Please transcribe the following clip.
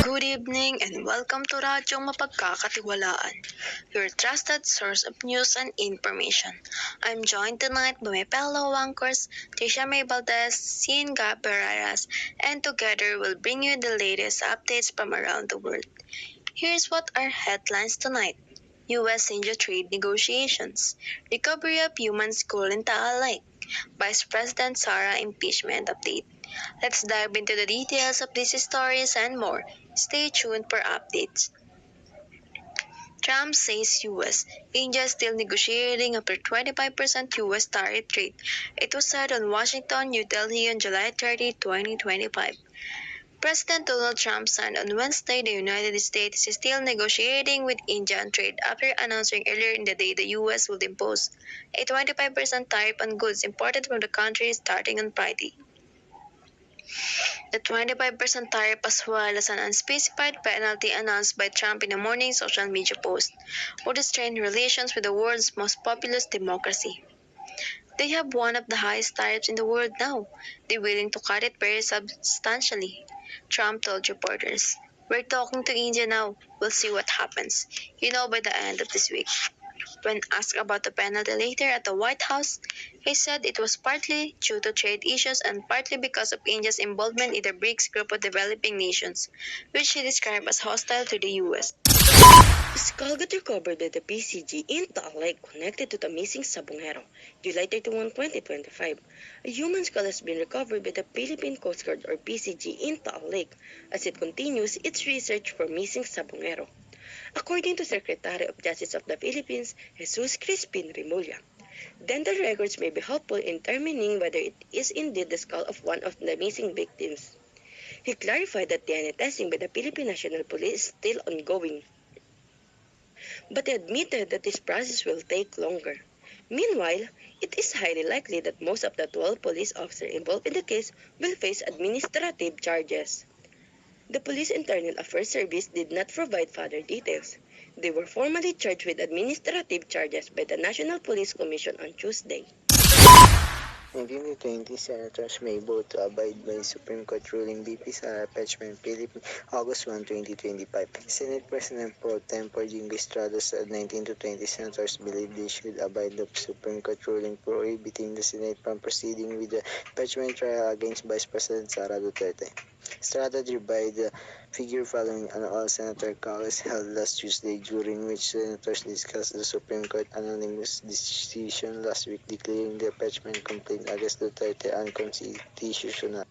Good evening and welcome to Radyong Mapagkakatiwalaan, your trusted source of news and information. I'm joined tonight by my fellow anchors, Tisha May Valdez, Cian Gab Barreras, and together we'll bring you the latest updates from around the world. Here's what our headlines tonight. U.S.-India trade negotiations, recovery of human school in Taal Lake, Vice President Sara impeachment update. Let's dive into the details of these stories and more. Stay tuned for updates. Trump says US, India is still negotiating after 25% US tariff rate. It was said on Washington, New Delhi on July 30, 2025. President Donald Trump signed on Wednesday the United States is still negotiating with India on trade after announcing earlier in the day the U.S. would impose a 25% tariff on goods imported from the country starting on Friday. The 25% tariff as well as an unspecified penalty announced by Trump in a morning social media post would strain relations with the world's most populous democracy. They have one of the highest tariffs in the world now. They're willing to cut it very substantially, Trump told reporters. We're talking to India now. We'll see what happens. By the end of this week. When asked about the penalty later at the White House, he said it was partly due to trade issues and partly because of India's involvement in the BRICS group of developing nations, which he described as hostile to the U.S. Skull got recovered by the PCG in Taal Lake connected to the missing Sabongero, July 31, 2025. A human skull has been recovered by the Philippine Coast Guard or PCG in Taal Lake as it continues its research for missing Sabongero. According to Secretary of Justice of the Philippines, Jesus Crispin Remulla, dental records may be helpful in determining whether it is indeed the skull of one of the missing victims. He clarified that DNA testing by the Philippine National Police is still ongoing, but he admitted that this process will take longer. Meanwhile, it is highly likely that most of the 12 police officers involved in the case will face administrative charges. The Police Internal Affairs Service did not provide further details. They were formally charged with administrative charges by the National Police Commission on Tuesday. In 2020, senators may vote to abide by Supreme Court ruling BP Sara Impeachment Philippines, August 1, 2025. Senate President Pro Tempore Jingo Estrada said 19 to 20 senators believe they should abide the Supreme Court ruling prohibiting the Senate from proceeding with the impeachment trial against Vice President Sara Duterte. Estrada derived the figure following an all-senator caucus held last Tuesday, during which senators discussed the Supreme Court unanimous decision last week declaring the impeachment complaint against Duterte unconstitutional.